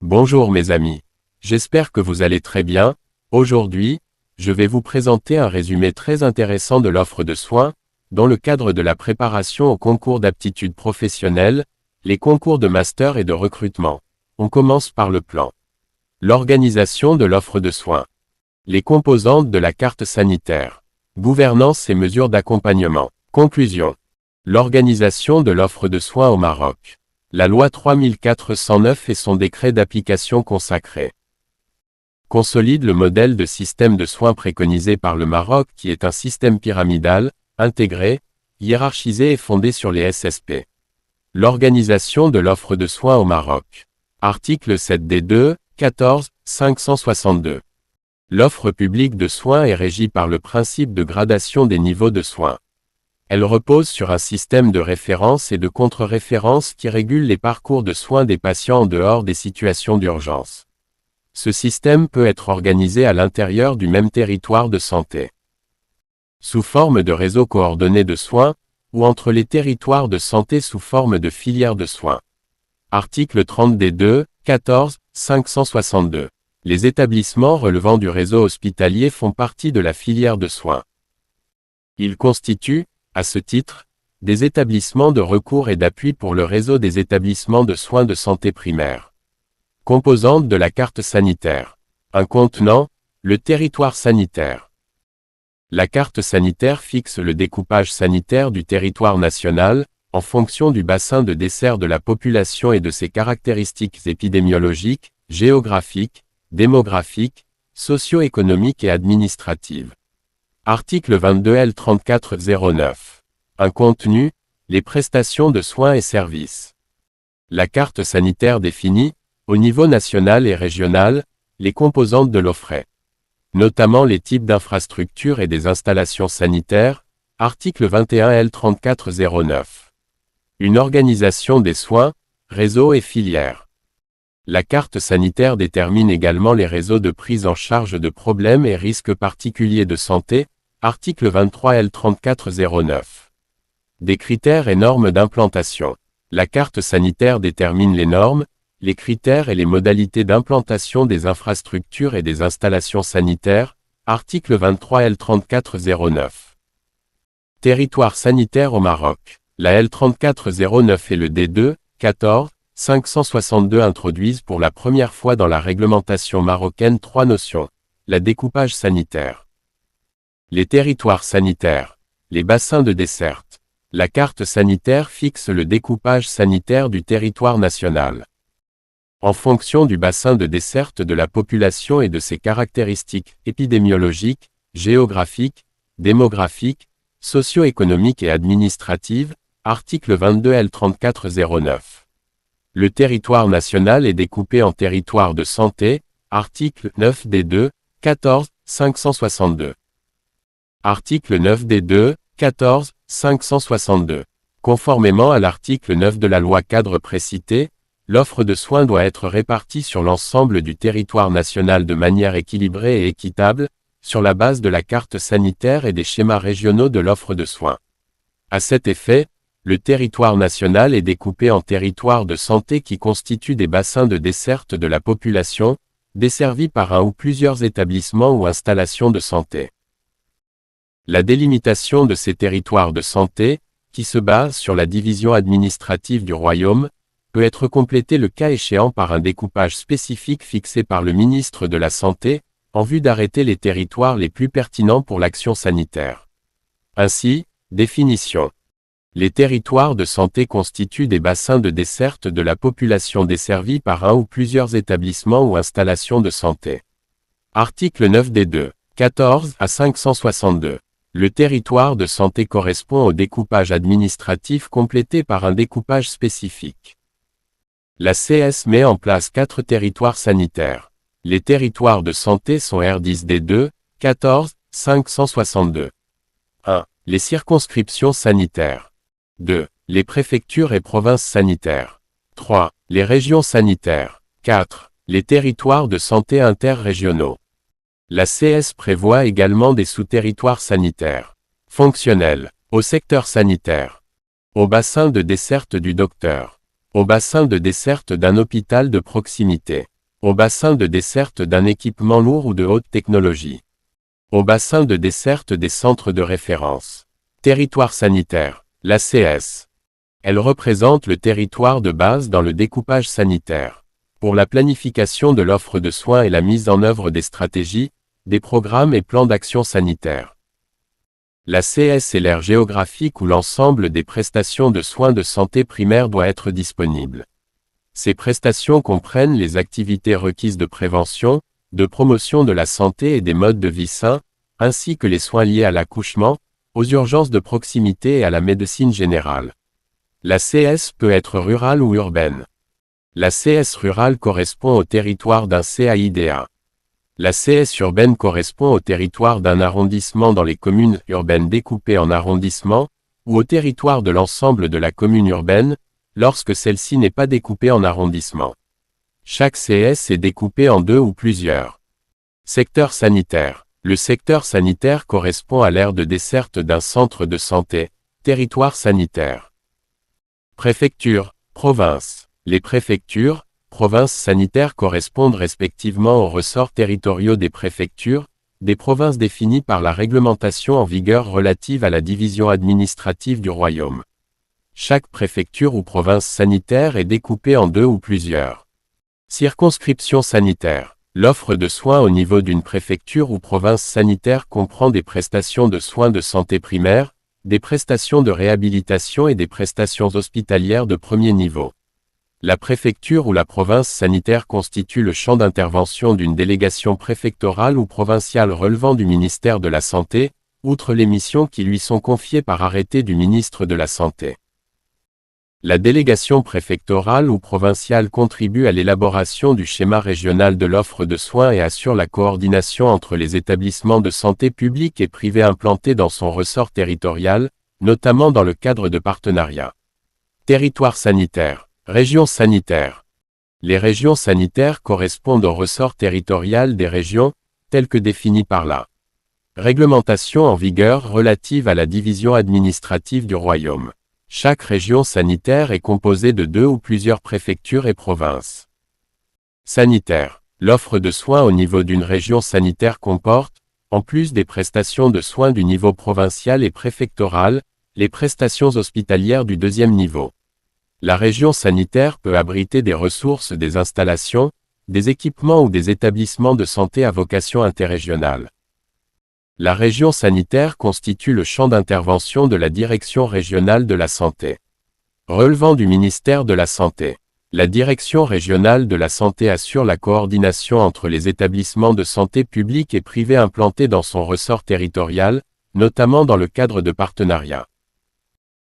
Bonjour mes amis. J'espère que vous allez très bien. Aujourd'hui, je vais vous présenter un résumé très intéressant de l'offre de soins, dans le cadre de la préparation au concours d'aptitude professionnelle, les concours de master et de recrutement. On commence par le plan. L'organisation de l'offre de soins. Les composantes de la carte sanitaire. Gouvernance et mesures d'accompagnement. Conclusion. L'organisation de l'offre de soins au Maroc. La loi 3409 et son décret d'application consacré. Consolide le modèle de système de soins préconisé par le Maroc qui est un système pyramidal, intégré, hiérarchisé et fondé sur les SSP. L'organisation de l'offre de soins au Maroc. Article 7D2, 14, 562. L'offre publique de soins est régie par le principe de gradation des niveaux de soins. Elle repose sur un système de référence et de contre-référence qui régule les parcours de soins des patients en dehors des situations d'urgence. Ce système peut être organisé à l'intérieur du même territoire de santé, sous forme de réseau coordonné de soins, ou entre les territoires de santé sous forme de filières de soins. Article 30D2, 14, 562. Les établissements relevant du réseau hospitalier font partie de la filière de soins. Ils constituent, à ce titre, des établissements de recours et d'appui pour le réseau des établissements de soins de santé primaire. Composante de la carte sanitaire. Un contenant, le territoire sanitaire. La carte sanitaire fixe le découpage sanitaire du territoire national, en fonction du bassin de dessert de la population et de ses caractéristiques épidémiologiques, géographiques, démographiques, socio-économiques et administratives. Article 22 L 3409. Un contenu, les prestations de soins et services. La carte sanitaire définit, au niveau national et régional, les composantes de l'offre, notamment les types d'infrastructures et des installations sanitaires, article 21 L 3409. Une organisation des soins, réseaux et filières. La carte sanitaire détermine également les réseaux de prise en charge de problèmes et risques particuliers de santé, article 23 L 3409. Des critères et normes d'implantation. La carte sanitaire détermine les normes, les critères et les modalités d'implantation des infrastructures et des installations sanitaires, article 23 L 3409. Territoire sanitaire au Maroc. La L 3409 et le D2, 14, 562 introduisent pour la première fois dans la réglementation marocaine trois notions. La découpage sanitaire. Les territoires sanitaires. Les bassins de desserte. La carte sanitaire fixe le découpage sanitaire du territoire national. En fonction du bassin de desserte de la population et de ses caractéristiques épidémiologiques, géographiques, démographiques, socio-économiques et administratives, article 22 L 3409. Le territoire national est découpé en territoires de santé, article 9D2, 14, 562. Article 9D2, 14, 562. Conformément à l'article 9 de la loi cadre précitée, l'offre de soins doit être répartie sur l'ensemble du territoire national de manière équilibrée et équitable, sur la base de la carte sanitaire et des schémas régionaux de l'offre de soins. À cet effet, le territoire national est découpé en territoires de santé qui constituent des bassins de desserte de la population, desservis par un ou plusieurs établissements ou installations de santé. La délimitation de ces territoires de santé, qui se base sur la division administrative du royaume, peut être complétée le cas échéant par un découpage spécifique fixé par le ministre de la Santé, en vue d'arrêter les territoires les plus pertinents pour l'action sanitaire. Ainsi, définition. Les territoires de santé constituent des bassins de desserte de la population desservis par un ou plusieurs établissements ou installations de santé. Article 9D2, 14 à 562. Le territoire de santé correspond au découpage administratif complété par un découpage spécifique. La CS met en place 4 territoires sanitaires. Les territoires de santé sont R10D2, 14, 562. 1. Les circonscriptions sanitaires. 2. Les préfectures et provinces sanitaires. 3. Les régions sanitaires. 4. Les territoires de santé interrégionaux. La CS prévoit également des sous-territoires sanitaires. Fonctionnels. Au secteur sanitaire. Au bassin de desserte du docteur. Au bassin de desserte d'un hôpital de proximité. Au bassin de desserte d'un équipement lourd ou de haute technologie. Au bassin de desserte des centres de référence. Territoire sanitaire, l'ACS. Elle représente le territoire de base dans le découpage sanitaire. Pour la planification de l'offre de soins et la mise en œuvre des stratégies, des programmes et plans d'action sanitaire. L'ACS est l'aire géographique où l'ensemble des prestations de soins de santé primaire doit être disponible. Ces prestations comprennent les activités requises de prévention, de promotion de la santé et des modes de vie sains, ainsi que les soins liés à l'accouchement, aux urgences de proximité et à la médecine générale. L'ACS peut être rurale ou urbaine. L'ACS rurale correspond au territoire d'un CAIDA. L'ACS urbaine correspond au territoire d'un arrondissement dans les communes urbaines découpées en arrondissements, ou au territoire de l'ensemble de la commune urbaine, lorsque celle-ci n'est pas découpée en arrondissements. Chaque CS est découpé en 2 ou plusieurs. Secteur sanitaire. Le secteur sanitaire correspond à l'aire de desserte d'un centre de santé, territoire sanitaire. Préfecture, province. Les préfectures, provinces sanitaires correspondent respectivement aux ressorts territoriaux des préfectures, des provinces définies par la réglementation en vigueur relative à la division administrative du royaume. Chaque préfecture ou province sanitaire est découpée en 2 ou plusieurs. Circonscription sanitaire. L'offre de soins au niveau d'une préfecture ou province sanitaire comprend des prestations de soins de santé primaire, des prestations de réhabilitation et des prestations hospitalières de premier niveau. La préfecture ou la province sanitaire constitue le champ d'intervention d'une délégation préfectorale ou provinciale relevant du ministère de la Santé, outre les missions qui lui sont confiées par arrêté du ministre de la Santé. La délégation préfectorale ou provinciale contribue à l'élaboration du schéma régional de l'offre de soins et assure la coordination entre les établissements de santé publics et privés implantés dans son ressort territorial, notamment dans le cadre de partenariats. Territoire sanitaire. Région sanitaire. Les régions sanitaires correspondent au ressort territorial des régions, telles que définies par la réglementation en vigueur relative à la division administrative du royaume. Chaque région sanitaire est composée de 2 ou plusieurs préfectures et provinces. Sanitaire. L'offre de soins au niveau d'une région sanitaire comporte, en plus des prestations de soins du niveau provincial et préfectoral, les prestations hospitalières du deuxième niveau. La région sanitaire peut abriter des ressources, des installations, des équipements ou des établissements de santé à vocation interrégionale. La région sanitaire constitue le champ d'intervention de la Direction régionale de la santé. Relevant du ministère de la Santé. La Direction régionale de la santé assure la coordination entre les établissements de santé publics et privés implantés dans son ressort territorial, notamment dans le cadre de partenariats.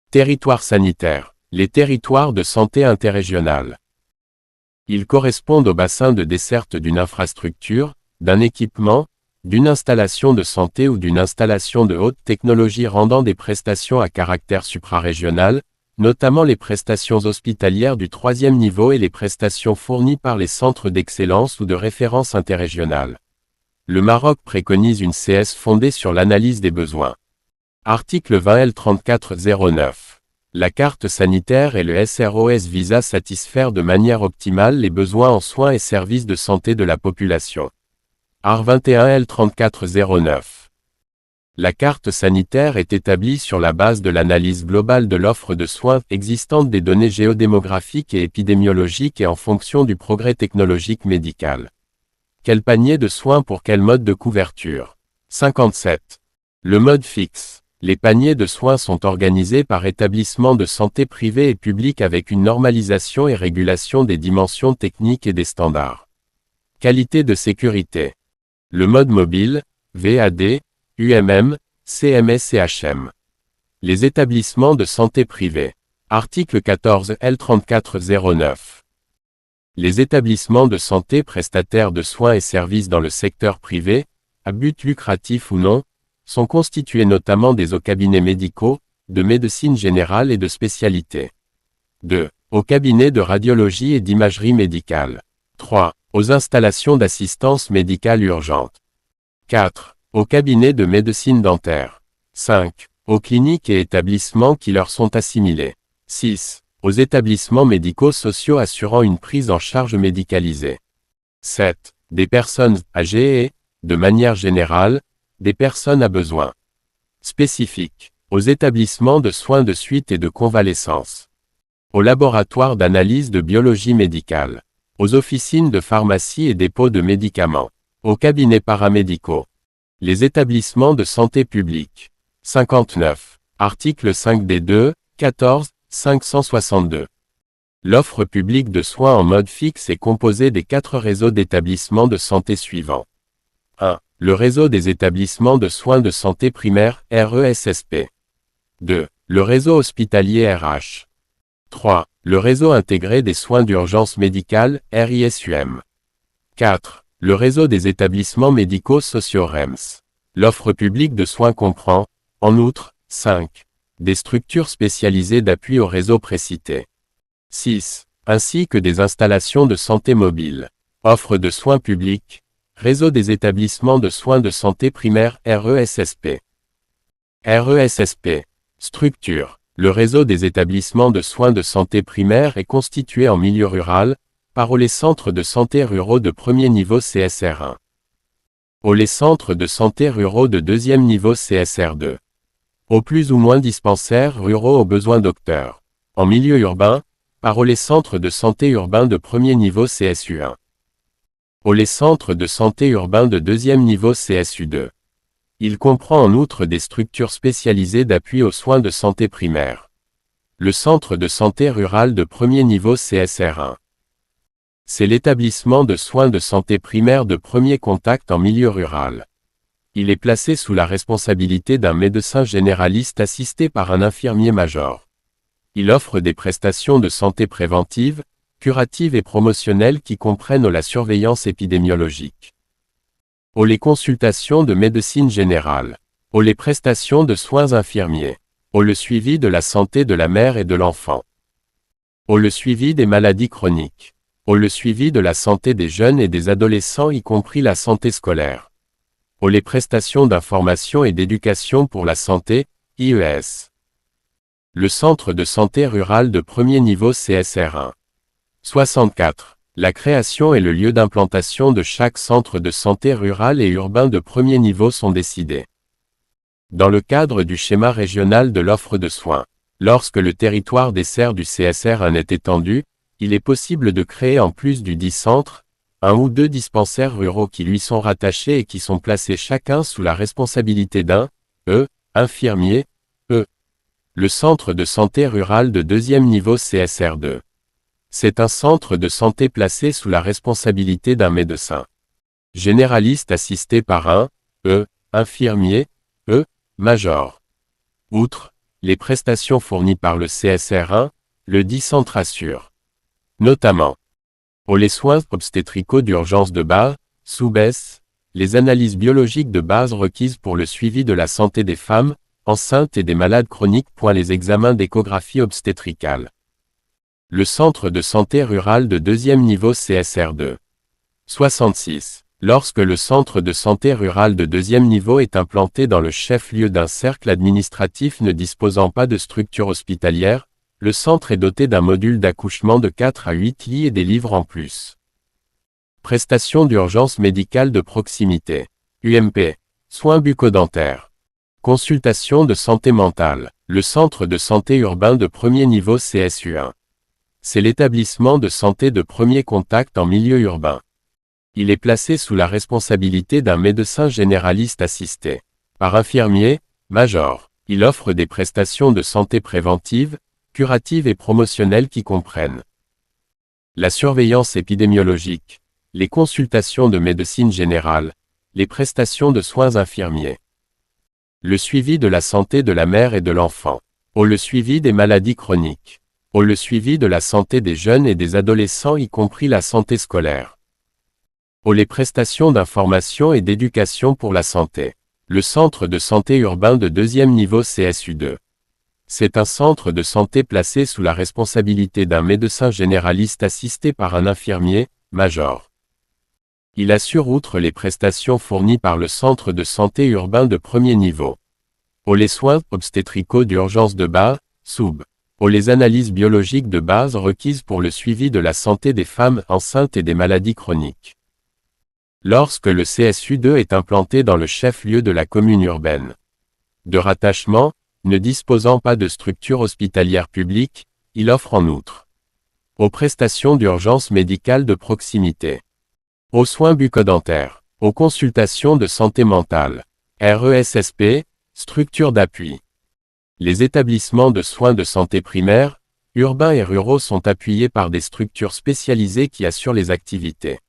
Territoire sanitaire. Les territoires de santé interrégionale. Ils correspondent au bassin de desserte d'une infrastructure, d'un équipement, d'une installation de santé ou d'une installation de haute technologie rendant des prestations à caractère suprarégional, notamment les prestations hospitalières du 3e niveau et les prestations fournies par les centres d'excellence ou de référence interrégionale. Le Maroc préconise une CS fondée sur l'analyse des besoins. Article 20 L 3409. La carte sanitaire et le SROS visent à satisfaire de manière optimale les besoins en soins et services de santé de la population. Art 21 L 3409. La carte sanitaire est établie sur la base de l'analyse globale de l'offre de soins existante des données géodémographiques et épidémiologiques et en fonction du progrès technologique médical. Quel panier de soins pour quel mode de couverture? 57. Le mode fixe. Les paniers de soins sont organisés par établissement de santé privé et public avec une normalisation et régulation des dimensions techniques et des standards. Qualité de sécurité. Le mode mobile, VAD, UMM, CMS et HM. Les établissements de santé privés. Article 14 L 3409. Les établissements de santé prestataires de soins et services dans le secteur privé, à but lucratif ou non, sont constitués notamment des cabinets médicaux, de médecine générale et de spécialité. 2. Aux cabinets de radiologie et d'imagerie médicale. 3. Aux installations d'assistance médicale urgente. 4. Aux cabinets de médecine dentaire. 5. Aux cliniques et établissements qui leur sont assimilés. 6. Aux établissements médico-sociaux assurant une prise en charge médicalisée. 7. Des personnes âgées et, de manière générale, des personnes à besoins spécifiques, aux établissements de soins de suite et de convalescence, aux laboratoires d'analyse de biologie médicale, aux officines de pharmacie et dépôts de médicaments, aux cabinets paramédicaux, les établissements de santé publique. 59. Article 5D2, 14, 562. L'offre publique de soins en mode fixe est composée des 4 réseaux d'établissements de santé suivants. 1. Le réseau des établissements de soins de santé primaire, RESSP. 2. Le réseau hospitalier RH. 3. Le réseau intégré des soins d'urgence médicale, RISUM. 4. Le réseau des établissements médicaux sociaux REMS. L'offre publique de soins comprend, en outre, 5. Des structures spécialisées d'appui au réseau précité. 6. Ainsi que des installations de santé mobile. Offre de soins publics. Réseau des établissements de soins de santé primaire RESSP. RESSP. Structure. Le réseau des établissements de soins de santé primaire est constitué en milieu rural, par les centres de santé ruraux de premier niveau CSR1. Les centres de santé ruraux de deuxième niveau CSR2. Aux plus ou moins dispensaires ruraux aux besoins docteurs. En milieu urbain, par les centres de santé urbains de premier niveau CSU1. Les centres de santé urbains de deuxième niveau CSU2. Il comprend en outre des structures spécialisées d'appui aux soins de santé primaire. Le centre de santé rural de premier niveau CSR1. C'est l'établissement de soins de santé primaire de premier contact en milieu rural. Il est placé sous la responsabilité d'un médecin généraliste assisté par un infirmier major. Il offre des prestations de santé préventive, curative et promotionnelle qui comprennent la surveillance épidémiologique. Les consultations de médecine générale. Les prestations de soins infirmiers. Le suivi de la santé de la mère et de l'enfant. Le suivi des maladies chroniques. Le suivi de la santé des jeunes et des adolescents y compris la santé scolaire. Les prestations d'information et d'éducation pour la santé, IES. Le centre de santé rural de premier niveau CSR1. 64. La création et le lieu d'implantation de chaque centre de santé rural et urbain de premier niveau sont décidés dans le cadre du schéma régional de l'offre de soins. Lorsque le territoire dessert du CSR1 est étendu, il est possible de créer en plus du dit centre, 1 ou 2 dispensaires ruraux qui lui sont rattachés et qui sont placés chacun sous la responsabilité d'un infirmier, le centre de santé rural de deuxième niveau CSR2. C'est un centre de santé placé sous la responsabilité d'un médecin généraliste assisté par un infirmier, major. Outre les prestations fournies par le CSR1, le dit centre assure notamment les soins obstétricaux d'urgence de base, sous-baisse, les analyses biologiques de base requises pour le suivi de la santé des femmes, enceintes et des malades chroniques. Les examens d'échographie obstétricale. Le centre de santé rural de deuxième niveau CSR2. 66. Lorsque le centre de santé rural de deuxième niveau est implanté dans le chef-lieu d'un cercle administratif ne disposant pas de structure hospitalière, le centre est doté d'un module d'accouchement de 4 à 8 lits et des livres en plus. Prestations d'urgence médicale de proximité. UMP. Soins bucco-dentaires. Consultation de santé mentale. Le centre de santé urbain de premier niveau CSU1. C'est l'établissement de santé de premier contact en milieu urbain. Il est placé sous la responsabilité d'un médecin généraliste assisté par infirmier, major. Il offre des prestations de santé préventive, curative et promotionnelle qui comprennent la surveillance épidémiologique, les consultations de médecine générale, les prestations de soins infirmiers, le suivi de la santé de la mère et de l'enfant, le suivi des maladies chroniques, le suivi de la santé des jeunes et des adolescents y compris la santé scolaire. Les prestations d'information et d'éducation pour la santé. Le centre de santé urbain de deuxième niveau CSU2. C'est un centre de santé placé sous la responsabilité d'un médecin généraliste assisté par un infirmier, major. Il assure outre les prestations fournies par le centre de santé urbain de premier niveau. Les soins obstétricaux d'urgence de base, SOUB. Les analyses biologiques de base requises pour le suivi de la santé des femmes enceintes et des maladies chroniques. Lorsque le CSU2 est implanté dans le chef-lieu de la commune urbaine de rattachement, ne disposant pas de structure hospitalière publique, il offre en outre aux prestations d'urgence médicale de proximité, aux soins bucco-dentaires, aux consultations de santé mentale, RESSP, structure d'appui. Les établissements de soins de santé primaires, urbains et ruraux sont appuyés par des structures spécialisées qui assurent les activités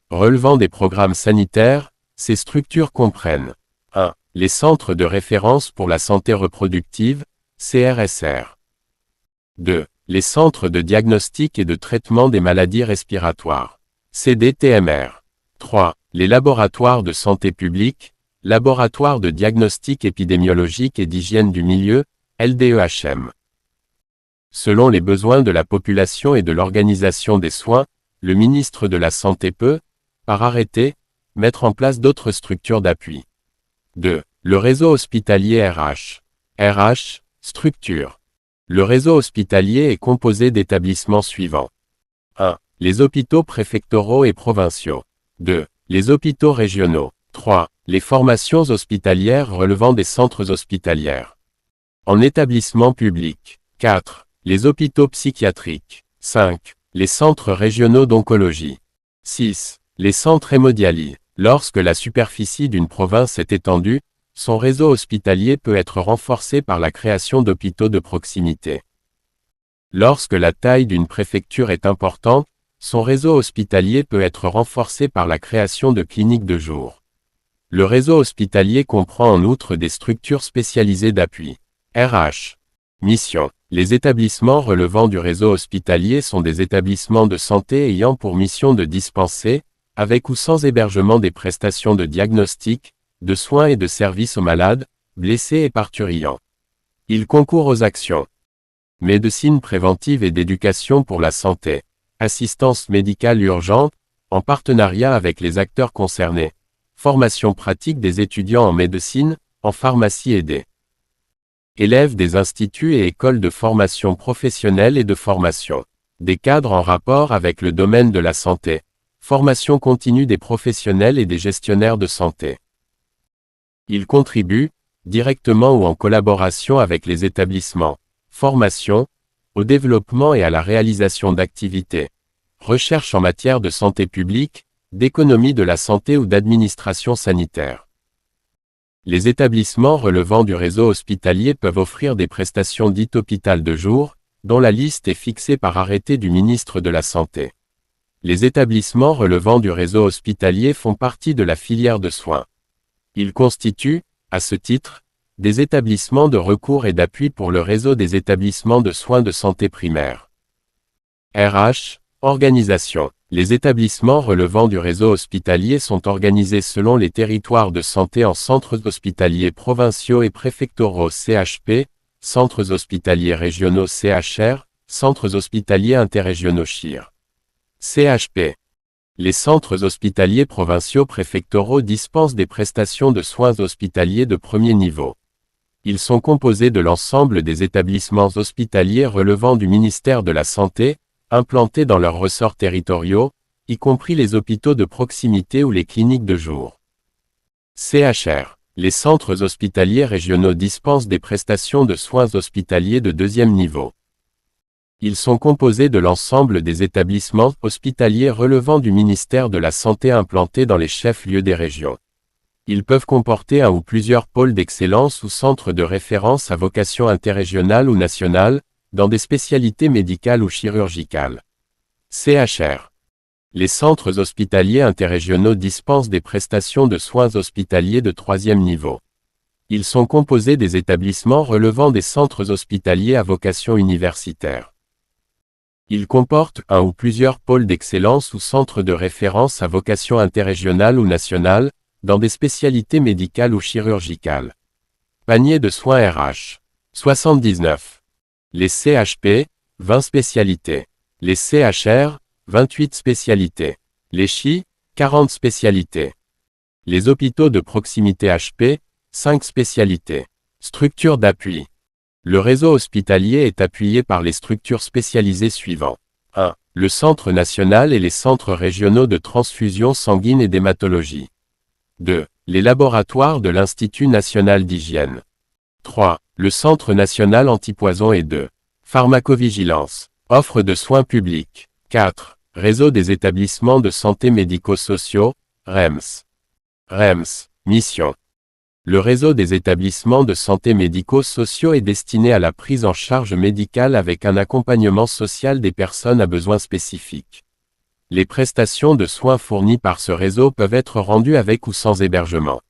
relevant des programmes sanitaires. Ces structures comprennent 1. Les centres de référence pour la santé reproductive, CRSR. 2. Les centres de diagnostic et de traitement des maladies respiratoires, CDTMR. 3. Les laboratoires de santé publique, laboratoires de diagnostic épidémiologique et d'hygiène du milieu, LDEHM. Selon les besoins de la population et de l'organisation des soins, le ministre de la Santé peut, par arrêté, mettre en place d'autres structures d'appui. 2. Le réseau hospitalier RH. RH, structure. Le réseau hospitalier est composé d'établissements suivants. 1. Les hôpitaux préfectoraux et provinciaux. 2. Les hôpitaux régionaux. 3. Les formations hospitalières relevant des centres hospitaliers. En établissement public. 4. Les hôpitaux psychiatriques. 5. Les centres régionaux d'oncologie. 6. Les centres hémodialyse. Lorsque la superficie d'une province est étendue, son réseau hospitalier peut être renforcé par la création d'hôpitaux de proximité. Lorsque la taille d'une préfecture est importante, son réseau hospitalier peut être renforcé par la création de cliniques de jour. Le réseau hospitalier comprend en outre des structures spécialisées d'appui. RH. Mission. Les établissements relevant du réseau hospitalier sont des établissements de santé ayant pour mission de dispenser, avec ou sans hébergement, des prestations de diagnostic, de soins et de services aux malades, blessés et parturients. Ils concourent aux actions médecine préventive et d'éducation pour la santé, assistance médicale urgente, en partenariat avec les acteurs concernés, formation pratique des étudiants en médecine, en pharmacie et des élèves des instituts et écoles de formation professionnelle et de formation, des cadres en rapport avec le domaine de la santé, formation continue des professionnels et des gestionnaires de santé. Ils contribuent, directement ou en collaboration avec les établissements, formation, au développement et à la réalisation d'activités, recherche en matière de santé publique, d'économie de la santé ou d'administration sanitaire. Les établissements relevant du réseau hospitalier peuvent offrir des prestations dites hôpital de jour, dont la liste est fixée par arrêté du ministre de la Santé. Les établissements relevant du réseau hospitalier font partie de la filière de soins. Ils constituent, à ce titre, des établissements de recours et d'appui pour le réseau des établissements de soins de santé primaire. RH, organisation. Les établissements relevant du réseau hospitalier sont organisés selon les territoires de santé en centres hospitaliers provinciaux et préfectoraux CHP, centres hospitaliers régionaux CHR, centres hospitaliers interrégionaux CHIR. CHP. Les centres hospitaliers provinciaux préfectoraux dispensent des prestations de soins hospitaliers de premier niveau. Ils sont composés de l'ensemble des établissements hospitaliers relevant du ministère de la Santé, implantés dans leurs ressorts territoriaux, y compris les hôpitaux de proximité ou les cliniques de jour. CHR. Les centres hospitaliers régionaux dispensent des prestations de soins hospitaliers de deuxième niveau. Ils sont composés de l'ensemble des établissements hospitaliers relevant du ministère de la Santé implantés dans les chefs-lieux des régions. Ils peuvent comporter un ou plusieurs pôles d'excellence ou centres de référence à vocation interrégionale ou nationale, dans des spécialités médicales ou chirurgicales. CHR. Les centres hospitaliers interrégionaux dispensent des prestations de soins hospitaliers de troisième niveau. Ils sont composés des établissements relevant des centres hospitaliers à vocation universitaire. Ils comportent un ou plusieurs pôles d'excellence ou centres de référence à vocation interrégionale ou nationale, dans des spécialités médicales ou chirurgicales. Panier de soins RH. 79. Les CHP, 20 spécialités. Les CHR, 28 spécialités. Les CHI, 40 spécialités. Les hôpitaux de proximité HP, 5 spécialités. Structures d'appui. Le réseau hospitalier est appuyé par les structures spécialisées suivantes. 1. le Centre national et les centres régionaux de transfusion sanguine et d'hématologie. 2. Les laboratoires de l'Institut national d'hygiène. 3. Le Centre national antipoison et 2. Pharmacovigilance. Offre de soins publics. 4. Réseau des établissements de santé médico-sociaux, REMS. REMS. Mission. Le réseau des établissements de santé médico-sociaux est destiné à la prise en charge médicale avec un accompagnement social des personnes à besoins spécifiques. Les prestations de soins fournies par ce réseau peuvent être rendues avec ou sans hébergement.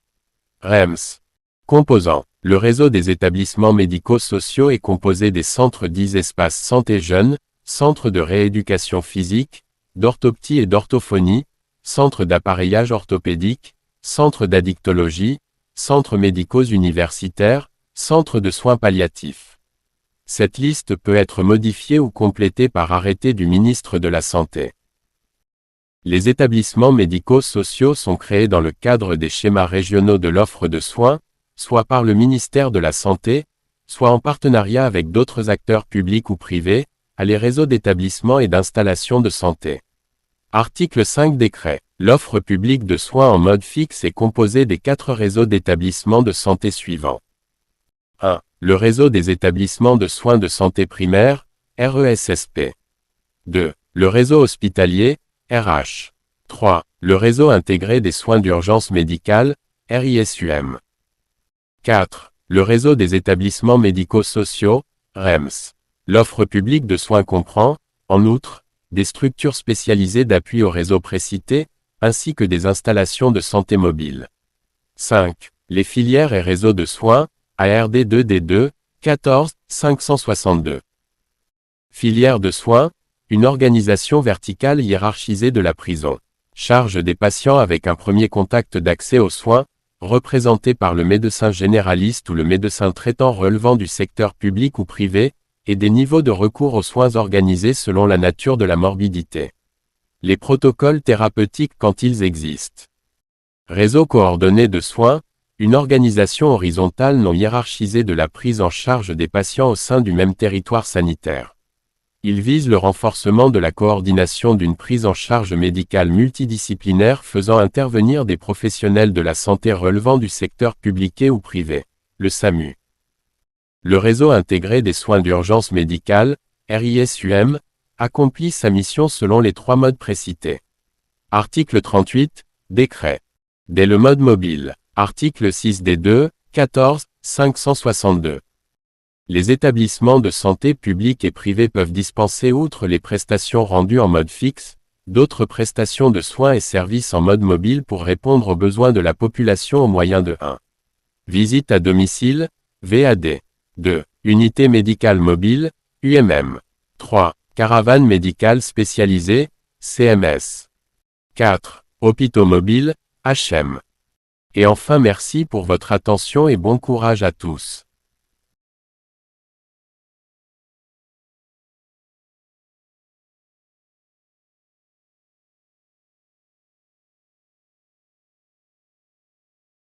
REMS. Composants. Le réseau des établissements médico-sociaux est composé des centres dits espaces santé jeunes, centres de rééducation physique, d'orthoptie et d'orthophonie, centres d'appareillage orthopédique, centres d'addictologie, centres médicaux universitaires, centres de soins palliatifs. Cette liste peut être modifiée ou complétée par arrêté du ministre de la Santé. Les établissements médico-sociaux sont créés dans le cadre des schémas régionaux de l'offre de soins, soit par le ministère de la Santé, soit en partenariat avec d'autres acteurs publics ou privés, à les réseaux d'établissements et d'installations de santé. Article 5 Décret. L'offre publique de soins en mode fixe est composée des 4 réseaux d'établissements de santé suivants. 1. Le réseau des établissements de soins de santé primaire, RESSP. 2. Le réseau hospitalier, RH. 3. Le réseau intégré des soins d'urgence médicale, RISUM. 4. Le réseau des établissements médico-sociaux, REMS. L'offre publique de soins comprend, en outre, des structures spécialisées d'appui au réseau précité, ainsi que des installations de santé mobile. 5. Les filières et réseaux de soins, ARD2D2, 14, 562. Filière de soins, une organisation verticale hiérarchisée de la prison. Charge des patients avec un premier contact d'accès aux soins, représenté par le médecin généraliste ou le médecin traitant relevant du secteur public ou privé, et des niveaux de recours aux soins organisés selon la nature de la morbidité. Les protocoles thérapeutiques quand ils existent. Réseau coordonné de soins, une organisation horizontale non hiérarchisée de la prise en charge des patients au sein du même territoire sanitaire. Il vise le renforcement de la coordination d'une prise en charge médicale multidisciplinaire faisant intervenir des professionnels de la santé relevant du secteur public ou privé, le SAMU. Le réseau intégré des soins d'urgence médicale, RISUM, accomplit sa mission selon les 3 modes précités. Article 38, Décret. Dès le mode mobile. Article 6 D2, 14, 562. Les établissements de santé publics et privés peuvent dispenser outre les prestations rendues en mode fixe, d'autres prestations de soins et services en mode mobile pour répondre aux besoins de la population au moyen de 1. Visite à domicile, VAD. 2. Unité médicale mobile, UMM. 3. Caravane médicale spécialisée, CMS. 4. Hôpitaux mobiles, HM. Et enfin merci pour votre attention et bon courage à tous.